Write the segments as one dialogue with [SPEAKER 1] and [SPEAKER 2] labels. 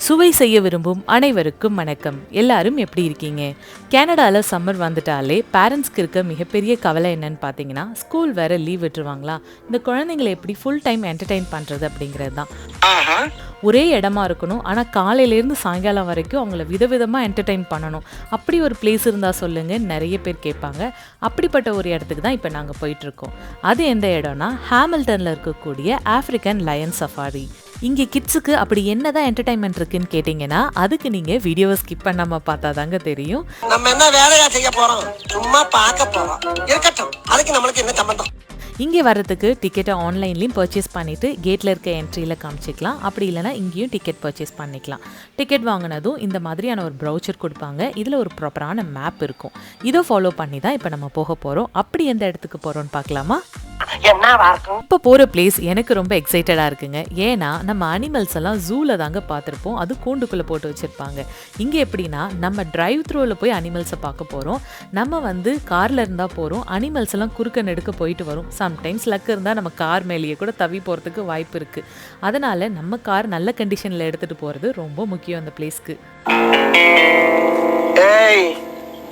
[SPEAKER 1] சுவை செய்ய விரும்பும் அனைவருக்கும் வணக்கம். எல்லாரும் எப்படி இருக்கீங்க? கனடாவில் சம்மர் வந்துட்டாலே பேரண்ட்ஸ்க்கு இருக்க மிகப்பெரிய கவலை என்னன்னு பார்த்தீங்கன்னா, ஸ்கூல் வேற லீவ் விட்டுருவாங்களா, இந்த குழந்தைங்களை எப்படி ஃபுல் டைம் என்டர்டெயின் பண்ணுறது அப்படிங்கிறது தான். ஒரே இடமா இருக்கணும், ஆனால் காலையிலேருந்து சாயங்காலம் வரைக்கும் அவங்கள விதவிதமாக என்டர்டெயின் பண்ணணும். அப்படி ஒரு பிளேஸ் இருந்தால் சொல்லுங்கள், நிறைய பேர் கேட்பாங்க. அப்படிப்பட்ட ஒரு இடத்துக்கு தான் இப்போ நாங்கள் போயிட்டுருக்கோம். அது எந்த இடம்னா, ஹாமில்டனில் இருக்கக்கூடிய ஆஃப்ரிக்கன் லயன் சஃபாரி. இங்கே கிட்ஸுக்கு அப்படி என்னதான் என்டர்டைன்மெண்ட் இருக்குன்னு கேட்டிங்கன்னா, அதுக்கு நீங்கள் வீடியோவை ஸ்கிப் பண்ணாமல் பார்த்தா தாங்க தெரியும்.
[SPEAKER 2] நம்ம என்ன வேலையா செய்ய போகிறோம், சும்மா பார்க்க போகிறோம். இருக்கட்டும், அதுக்கு நம்மளுக்கு என்ன சம்பந்தம்?
[SPEAKER 1] இங்கே வர்றதுக்கு டிக்கெட்டை ஆன்லைன்லேயும் பர்ச்சேஸ் பண்ணிவிட்டு கேட்டில் இருக்க என்ட்ரியில் காமிச்சிக்கலாம். அப்படி இல்லைனா இங்கேயும் டிக்கெட் பர்ச்சேஸ் பண்ணிக்கலாம். டிக்கெட் வாங்கினதும் இந்த மாதிரியான ஒரு ப்ரௌச்சர் கொடுப்பாங்க. இதில் ஒரு ப்ராப்பரான மேப் இருக்கும். இதை ஃபாலோ பண்ணி தான் இப்போ நம்ம போக போகிறோம். அப்படி எந்த இடத்துக்கு போகிறோன்னு பார்க்கலாமா? இப்போ போகிற பிளேஸ் எனக்கு ரொம்ப எக்ஸைட்டடாக இருக்குங்க. ஏன்னா நம்ம அனிமல்ஸ் எல்லாம் ஜூவில் தாங்க பார்த்துருப்போம். அது கூண்டுக்குள்ளே போட்டு வச்சுருப்பாங்க. இங்கே எப்படின்னா, நம்ம டிரைவ் த்ரூவில் போய் அனிமல்ஸை பார்க்க போகிறோம். நம்ம காரில் இருந்தால் போகிறோம். அனிமல்ஸ் எல்லாம் குறுக்க நெடுக்க போயிட்டு வரும். சம்டைம்ஸ் லக் இருந்தால் நம்ம கார் மேலேயே கூட தவி போகிறதுக்கு வாய்ப்பு இருக்குது. அதனால் நம்ம கார் நல்ல கண்டிஷனில் எடுத்துகிட்டு போகிறது ரொம்ப முக்கியம் அந்த பிளேஸ்க்கு.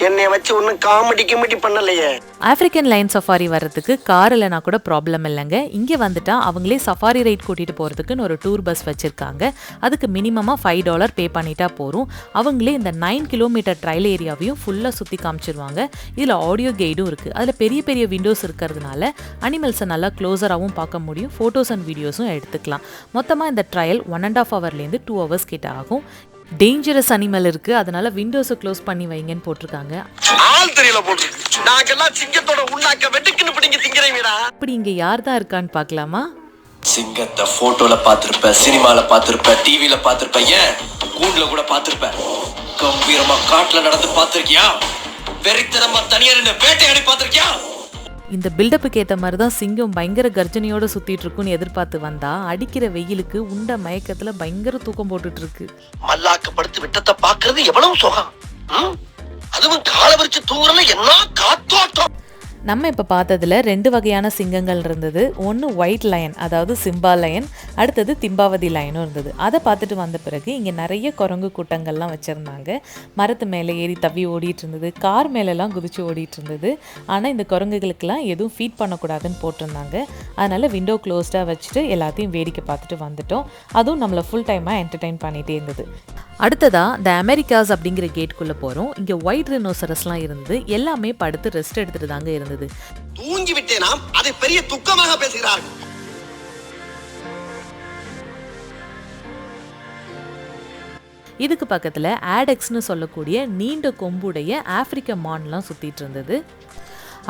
[SPEAKER 2] என்னை வச்சு ஒன்றும் காமெடி பண்ணலையே.
[SPEAKER 1] ஆஃப்ரிக்கன் லைன் சஃபாரி வர்றதுக்கு கார் இல்லைனா கூட ப்ராப்ளம் இல்லைங்க. இங்கே வந்துட்டா அவங்களே சஃபாரி ரைட் கூட்டிகிட்டு போகிறதுக்குன்னு ஒரு டூர் பஸ் வச்சுருக்காங்க. அதுக்கு மினிமமாக $5 பே பண்ணிட்டா போகிறோம். அவங்களே இந்த 9 கிலோமீட்டர் ட்ரையல் ஏரியாவையும் ஃபுல்லாக சுற்றி காமிச்சிருவாங்க. இதில் ஆடியோ கைடும் இருக்குது. அதில் பெரிய பெரிய விண்டோஸ் இருக்கிறதுனால அனிமல்ஸை நல்லா க்ளோஸராகவும் பார்க்க முடியும். ஃபோட்டோஸ் அண்ட் வீடியோஸும் எடுத்துக்கலாம். மொத்தமாக இந்த ட்ரையல் 1.5 ஹவர்லேருந்து 2 ஹவர்ஸ் கிட்ட ஆகும். டேஞ்சரஸ் அனிமல் இருக்கு, அதனால விண்டோஸை க்ளோஸ் பண்ணி வைங்கன்னு போட்டிருக்காங்க. அப்படி இங்க யார் தான் இருக்கான்னு பார்க்கலாமா?
[SPEAKER 3] சிங்கத்தை போட்டோல பார்த்திருப்ப, சினிமால பார்த்திருப்ப, டிவில பார்த்திருப்ப, ஏன் கூண்டுல கூட பார்த்திருப்ப. கம்பீரமா காட்டுல நடந்து பார்த்திருக்கியா? வெறித்தனமா தனியா நின்னு வேட்டையாடி பார்த்திருக்கியா?
[SPEAKER 1] இந்த பில்டப்புக்கு ஏற்ற மாதிரி தான் சிங்கம் பயங்கர கர்ஜனையோடு சுற்றிட்டு இருக்குன்னு எதிர்பார்த்து வந்தா, அடிக்கிற வெயிலுக்கு உண்ட மயக்கத்தில் பயங்கர தூக்கம் போட்டுட்டு இருக்கு.
[SPEAKER 2] மல்லாக்கப்படுத்து விட்டத்தை பார்க்கறது எவ்வளவு சுகம். அதுவும் காலை வச்சு தூங்குறதுல என்ன காத்தோட்டம்.
[SPEAKER 1] நம்ம இப்போ பார்த்ததுல 2 வகையான சிங்கங்கள் இருந்தது. ஒன்று ஒயிட் லயன், அதாவது சிம்பா லயன். அடுத்தது திம்பாவதி லயனும் இருந்தது. அதை பார்த்துட்டு வந்த பிறகு இங்கே நிறைய குரங்கு கூட்டங்கள்லாம் வச்சுருந்தாங்க. மரத்து மேலே ஏறி தவி ஓடிட்டு இருந்தது. கார் மேலெல்லாம் குதிச்சு ஓடிட்டு இருந்தது. ஆனால் இந்த குரங்குகளுக்கெல்லாம் எதுவும் ஃபீட் பண்ணக்கூடாதுன்னு போட்டிருந்தாங்க. அதனால் விண்டோ க்ளோஸ்டாக வச்சுட்டு எல்லாத்தையும் வேடிக்கை பார்த்துட்டு வந்துட்டோம். அதுவும் நம்மளை ஃபுல் டைமாக என்டர்டெயின் பண்ணிகிட்டே இருந்தது. அடுத்ததாக இந்த அமெரிக்காஸ் அப்படிங்கிற கேட்டுக்குள்ளே போகிறோம். இங்கே ஒயிட் ரினோசரஸ்லாம் இருந்தது. எல்லாமே படுத்து ரெஸ்ட் எடுத்துட்டு தாங்க இருந்தது.
[SPEAKER 2] தூங்கி விட்டேனா அதை பெரிய துக்கமாக பேசுகிறார்கள்.
[SPEAKER 1] இதுக்கு பக்கத்தில் ஆடெக்ஸ்னு சொல்லக்கூடிய நீண்ட கொம்புடைய ஆப்பிரிக்க மான்லாம் சுற்றிட்டு இருந்தது.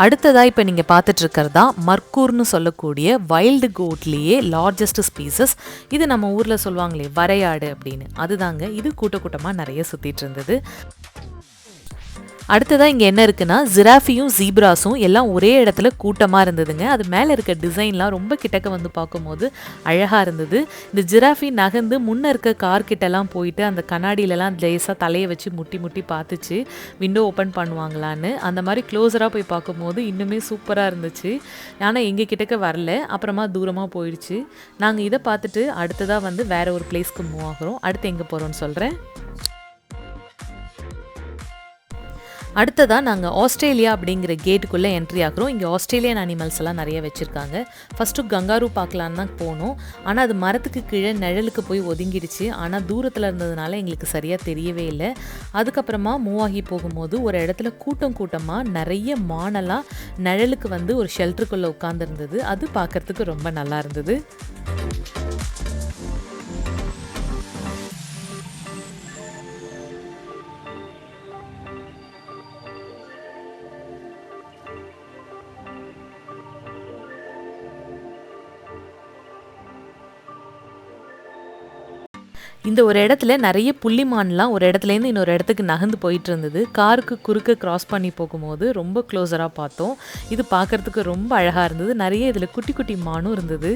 [SPEAKER 1] அடுத்ததாக இப்போ நீங்கள் பார்த்துட்ருக்கிறது தான் மர்க்கூர்னு சொல்லக்கூடிய வைல்டு கோட்லேயே லார்ஜஸ்ட் ஸ்பீசஸ். இது நம்ம ஊரில் சொல்லுவாங்களே வரையாடு அப்படின்னு, அதுதாங்க. இது கூட்டமாக நிறைய சுற்றிட்டு இருந்தது. அடுத்ததாக இங்கே என்ன இருக்குன்னா, ஜிராஃபியும் ஜீப்ராஸும் எல்லாம் ஒரே இடத்துல கூட்டமாக இருந்ததுங்க. அது மேலே இருக்க டிசைன்லாம் ரொம்ப கிட்டக்க வந்து பார்க்கும்போது அழகாக இருந்தது. இந்த ஜிராஃபி நகர்ந்து முன்னே இருக்க கார்கிட்டலாம் போயிட்டு அந்த கண்ணாடியிலலாம் லேசாக தலையை வச்சு முட்டி பார்த்துச்சு விண்டோ ஓப்பன் பண்ணுவாங்களான்னு. அந்த மாதிரி க்ளோஸராக போய் பார்க்கும்போது இன்னுமே சூப்பராக இருந்துச்சு. ஆனால் எங்கள் கிட்டக்க வரல, அப்புறமா தூரமாக போயிடுச்சு. நாங்கள் இதை பார்த்துட்டு அடுத்ததாக வேறு ஒரு பிளேஸ்க்கு மூவ் ஆகிறோம். அடுத்து எங்கே போகிறோன்னு சொல்கிறேன். அடுத்ததாக நாங்கள் ஆஸ்திரேலியா அப்படிங்கிற கேட்டுக்குள்ளே என்ட்ரி ஆகிறோம். இங்கே ஆஸ்திரேலியன் அனிமல்ஸ் எல்லாம் நிறைய வச்சுருக்காங்க. ஃபஸ்ட்டு கங்காரு பார்க்கலான்னு தான் போனோம். ஆனால் அது மரத்துக்கு கீழே நிழலுக்கு போய் ஒதுங்கிடுச்சு. ஆனால் தூரத்தில் இருந்ததுனால எங்களுக்கு சரியாக தெரியவே இல்லை. அதுக்கப்புறமா மூவ் ஆகி போகும்போது ஒரு இடத்துல கூட்டமாக நிறைய மானெல்லாம் நிழலுக்கு ஒரு ஷெல்டருக்குள்ளே உட்காந்துருந்தது. அது பார்க்குறதுக்கு ரொம்ப நல்லா இருந்தது. இந்த ஒரு இடத்துல நிறைய புள்ளிமான்லாம் ஒரு இடத்துலேருந்து இன்னொரு இடத்துக்கு நகர்ந்து போயிட்டு இருந்தது. காருக்கு குறுக்க கிராஸ் பண்ணி போகும்போது ரொம்ப க்ளோஸராக பார்த்தோம். இது பார்க்குறதுக்கு ரொம்ப அழகாக இருந்தது. நிறைய இதில் குட்டி குட்டி மானும் இருந்தது.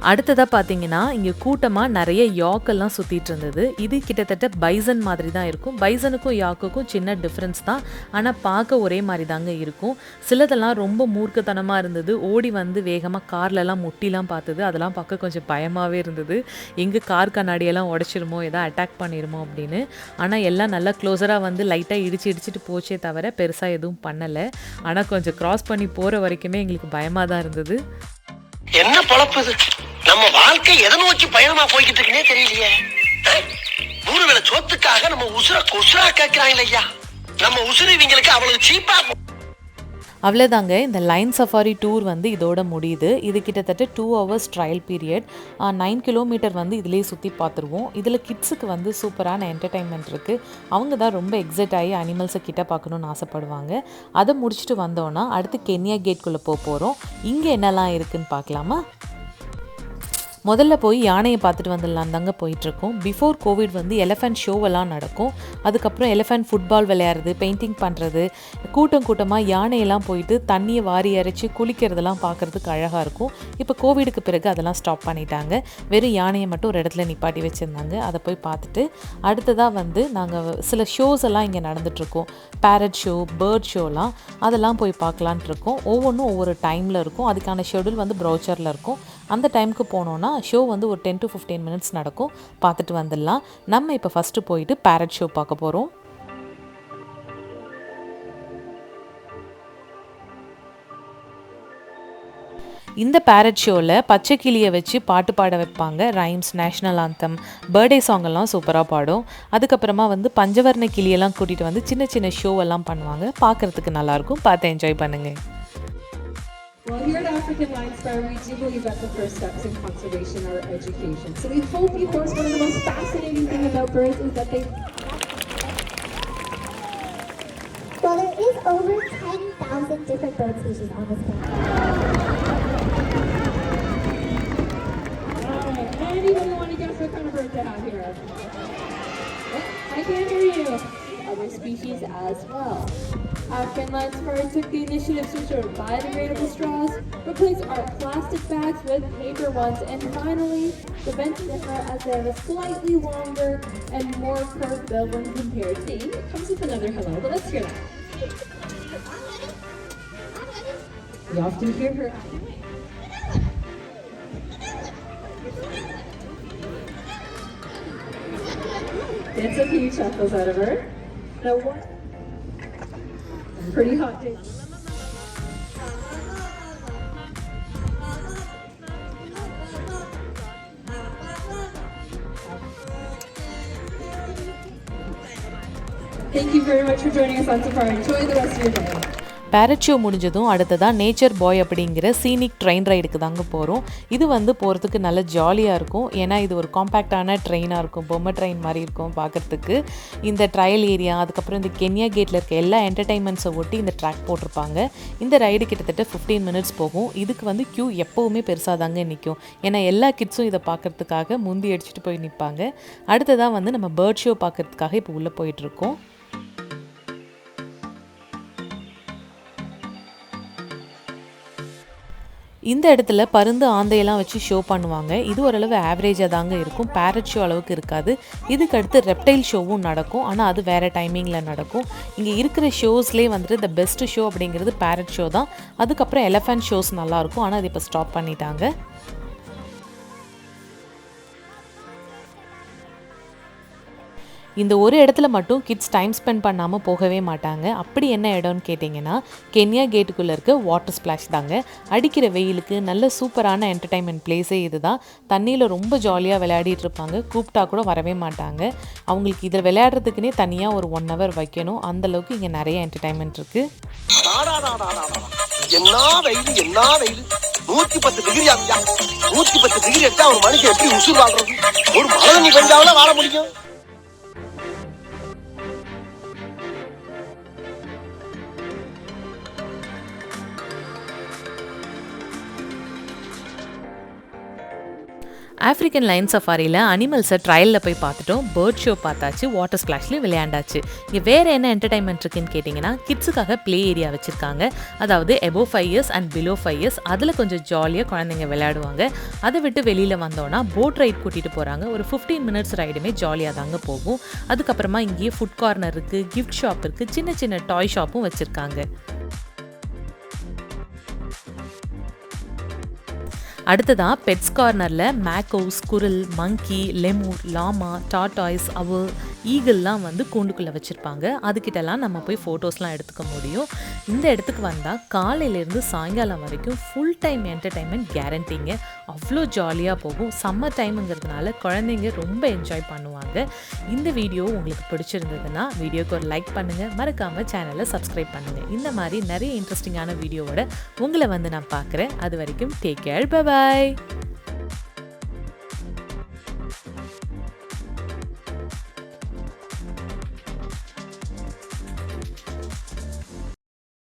[SPEAKER 1] அடுத்ததாக பார்த்தீங்கன்னா இங்கே கூட்டமாக நிறைய யாக்கெல்லாம் சுற்றிட்டு இருந்தது. இது கிட்டத்தட்ட பைசன் மாதிரி தான் இருக்கும். பைசனுக்கும் யாக்குக்கும் சின்ன டிஃப்ரென்ஸ் தான், ஆனால் பார்க்க ஒரே மாதிரி தாங்க இருக்கும். சிலதெல்லாம் ரொம்ப மூர்க்கத்தனமாக இருந்தது. ஓடி வந்து வேகமாக கார்லலாம் முட்டிலாம் பார்த்தது. அதெல்லாம் பார்க்க கொஞ்சம் பயமாகவே இருந்தது. எங்கே கார் கண்ணாடியெல்லாம் உடச்சிருமோ, எதாவது அட்டாக் பண்ணிடுமோ அப்படின்னு. ஆனால் எல்லாம் நல்லா க்ளோஸராக வந்து லைட்டாக இடிச்சிட்டு போச்சே தவிர பெருசாக எதுவும் பண்ணலை. ஆனால் கொஞ்சம் கிராஸ் பண்ணி போகிற வரைக்குமே எங்களுக்கு பயமாக தான் இருந்தது.
[SPEAKER 2] என்ன பொழப்பு இது? நம்ம வாழ்க்கை எதை நோக்கி பயணமா போய்கிட்டு இருக்குன்னே தெரியலையே. மூணு வேளை சோத்துக்காக நம்ம உசுர குசுரா கேட்கிறாங்க ஐயா. நம்ம உசுறு இவங்களுக்கு அவ்வளவு சீப்பா.
[SPEAKER 1] அவ்வளோதாங்க, இந்த லைன் சஃபாரி டூர் வந்து இதோட முடியுது. இது கிட்டத்தட்ட 2 hours ட்ரையல் பீரியட். 9 கிலோமீட்டர் வந்து இதிலே சுற்றி பார்த்துருவோம். இதில் கிட்ஸுக்கு வந்து சூப்பரான என்டர்டைன்மெண்ட் இருக்குது. அவங்க தான் ரொம்ப எக்ஸைட் ஆகி அனிமல்ஸை கிட்ட பார்க்கணுன்னு ஆசைப்படுவாங்க. அதை முடிச்சுட்டு வந்தோன்னா அடுத்து கென்யா கேட்குள்ளே போகிறோம். இங்கே என்னெல்லாம் இருக்குதுன்னு பார்க்கலாமா? முதல்ல போய் யானையை பார்த்துட்டு வந்துடலாம் தாங்க போயிட்டுருக்கோம். பிஃபோர் கோவிட் வந்து எலிஃபென்ட் ஷோவெல்லாம் நடக்கும். அதுக்கப்புறம் எலிஃபென்ட் ஃபுட்பால் விளையாடுறது, பெயிண்டிங் பண்ணுறது, கூட்டமாக யானையெல்லாம் போயிட்டு தண்ணியை வாரி அரைச்சி குளிக்கிறதெல்லாம் பார்க்குறதுக்கு அழகாக இருக்கும். இப்போ கோவிடுக்கு பிறகு அதெல்லாம் ஸ்டாப் பண்ணிட்டாங்க. வெறும் யானையை மட்டும் ஒரு இடத்துல நிப்பாட்டி வச்சுருந்தாங்க. அதை போய் பார்த்துட்டு அடுத்ததாக வந்து நாங்கள் சில ஷோஸ் எல்லாம் இங்கே நடந்துகிட்ருக்கோம். பேரட் ஷோ, பேர்ட் ஷோலாம், அதெல்லாம் போய் பார்க்கலான்ட்டு இருக்கோம். ஒவ்வொன்றும் ஒவ்வொரு டைமில் இருக்கும். அதுக்கான ஷெடியூல் வந்து ப்ரௌச்சரில் இருக்கும். அந்த டைமுக்கு போனோன்னா ஷோ வந்து ஒரு 10 to 15 minutes நடக்கும். பார்த்துட்டு வந்துடலாம். நம்ம இப்போ ஃபஸ்ட்டு போயிட்டு பேரட் ஷோ பார்க்க போகிறோம். இந்த பேரட் ஷோவில் பச்சை கிளியை வச்சு பாட்டு பாட வைப்பாங்க. ரைம்ஸ், நேஷ்னல் ஆந்தம், பர்த்டே சாங்கெல்லாம் சூப்பராக பாடும். அதுக்கப்புறமா வந்து பஞ்சவர்ண கிளியெல்லாம் கூட்டிகிட்டு வந்து சின்ன சின்ன ஷோவெல்லாம் பண்ணுவாங்க. பார்க்குறதுக்கு நல்லாயிருக்கும். பார்த்து என்ஜாய் பண்ணுங்கள்.
[SPEAKER 4] Well, here at African Lion Star, we do believe that the first steps in conservation are education. So we hope you course one of the most fascinating things about birds is that they...
[SPEAKER 5] Well, there is over 10,000 different bird species on this planet.
[SPEAKER 4] Alright, anybody want to guess what kind of birds they have here? I can't hear you. Other species as well. African Lion Safari took the initiative to ensure biodegradable straws, replace our plastic bags with paper ones, and finally, the bench differ as they have a slightly longer and more curved bill when compared to Amy. It comes with another hello, but let's hear that. You often hear her. Gets a few chuckles out of her. Now what? Pretty hot day. Thank you very much for joining us on Safari. Enjoy the rest of your day.
[SPEAKER 1] Parrot show முடிஞ்சதும் அடுத்ததாக nature பாய் அப்படிங்கிற scenic train ரைடுக்கு தாங்க போகிறோம். இது வந்து போகிறதுக்கு நல்ல ஜாலியாக இருக்கும். ஏன்னா இது ஒரு காம்பேக்டான ட்ரெயினாக இருக்கும். பொம்மை ட்ரெயின் மாதிரி இருக்கும் பார்க்குறதுக்கு. இந்த ட்ரையல் ஏரியா, அதுக்கப்புறம் இந்த கென்யா கேட்டில் இருக்க எல்லா என்டர்டைன்மெண்ட்ஸை ஒட்டி இந்த ட்ராக் போட்டிருப்பாங்க. இந்த ரைடு கிட்டத்தட்ட 15 minutes போகும். இதுக்கு வந்து க்யூ எப்போவுமே பெருசாக தாங்க நிற்கும். ஏன்னா எல்லா கிட்ஸும் இதை பார்க்குறதுக்காக முந்தி அடிச்சுட்டு போய் நிற்பாங்க. அடுத்ததாக வந்து நம்ம பேர்ட் ஷோ பார்க்குறதுக்காக இப்போ உள்ளே போயிட்டுருக்கோம். இந்த இடத்துல பருந்து, ஆந்தையெல்லாம் வச்சு ஷோ பண்ணுவாங்க. இது ஓரளவு ஆவரேஜாக தாங்க இருக்கும். பேரட் ஷோ அளவுக்கு இருக்காது. இதுக்கு அடுத்து ரெப்டைல் ஷோவும் நடக்கும். ஆனால் அது வேறு டைமிங்கில் நடக்கும். இங்கே இருக்கிற ஷோஸ்லேயே வந்துட்டு த பெஸ்ட் ஷோ அப்படிங்கிறது பேரட் ஷோ தான். அதுக்கப்புறம் எலிஃபென்ட் ஷோஸ் நல்லாயிருக்கும். ஆனால் அது இப்போ ஸ்டாப் பண்ணிட்டாங்க. இந்த ஒரு இடத்துல மட்டும் கிட்ஸ் டைம் ஸ்பெண்ட் பண்ணாமல் போகவே மாட்டாங்க. அப்படி என்ன இடம்னு கேட்டிங்கன்னா கென்யா கேட்டுக்குள்ளே இருக்க வாட்டர் ஸ்ப்ளாஷ் தாங்க. அடிக்கிற வெயிலுக்கு நல்ல சூப்பரான என்டர்டைன்மெண்ட் பிளேஸே இது தான். தண்ணியில் ரொம்ப ஜாலியாக விளையாடிட்டு இருப்பாங்க. கூப்பிட்டா கூட வரவே மாட்டாங்க. அவங்களுக்கு இதில் விளையாடுறதுக்குன்னே தனியாக ஒரு 1 hour வைக்கணும். அந்தளவுக்கு இங்கே நிறைய என்டர்டைன்மெண்ட் இருக்குது.
[SPEAKER 2] என்ன வெயில், என்ன வெயில்! 110 டிகிரி ஆகுயா. 110 டிகிரி எடுத்தா ஒரு மனுஷன் எப்படி உசுர் வாழ்றது? ஒரு மழை தண்ணி பெஞ்சாவில வாழ முடியும்.
[SPEAKER 1] ஆஃப்ரிக்கன் லைன் சஃபாரியில் அனிமல்ஸை ட்ரையலில் போய் பார்த்துட்டோம், பேர்ட் ஷோ பார்த்தாச்சு, வாட்டர் ஸ்ப்ளாஷ்லேயும் விளையாண்டாச்சு. இங்கே வேறு என்ன என்டர்டைன்மெண்ட் இருக்குன்னு கேட்டிங்கன்னா, கிட்ஸுக்காக ப்ளே ஏரியா வச்சுருக்காங்க. அதாவது above 5 years and below 5 years, அதில் கொஞ்சம் ஜாலியாக குழந்தைங்க விளையாடுவாங்க. அதை விட்டு வெளியில் வந்தோன்னா போட் ரைட் கூட்டிகிட்டு போகிறாங்க. ஒரு 15 மினிட்ஸ் ரைடுமே ஜாலியாக தாங்க போகும். அதுக்கப்புறமா இங்கேயே ஃபுட் கார்னர் இருக்குது, கிஃப்ட் ஷாப் இருக்குது, சின்ன சின்ன டாய் ஷாப்பும் வச்சுருக்காங்க. அடுத்ததாக பெட்ஸ் கார்னரில் மேக்கோ, ஸ்குரில், மங்கி, லெமூர், லாமா, டாட்டாய்ஸ், அவல், ஈகிள்லாம் வந்து கூண்டுக்குள்ளே வச்சுருப்பாங்க. அதுக்கிட்டலாம் நம்ம போய் ஃபோட்டோஸ்லாம் எடுத்துக்க முடியும். இந்த இடத்துக்கு வந்தால் காலையிலேருந்து சாயங்காலம் வரைக்கும் ஃபுல் டைம் என்டர்டைன்மெண்ட் கேரண்டிங்க. அவ்வளோ ஜாலியாக போகும். சம்மர் டைமுங்கிறதுனால குழந்தைங்க ரொம்ப என்ஜாய் பண்ணுவாங்க. இந்த வீடியோ உங்களுக்கு பிடிச்சிருந்ததுன்னா வீடியோக்கு ஒரு லைக் பண்ணுங்கள், மறக்காமல் சேனலை சப்ஸ்கிரைப் பண்ணுங்கள். இந்த மாதிரி நிறைய இன்ட்ரெஸ்டிங்கான வீடியோவோட உங்களை வந்து நான் பார்க்குறேன். அது வரைக்கும் டேக் கேர், பை பாய்.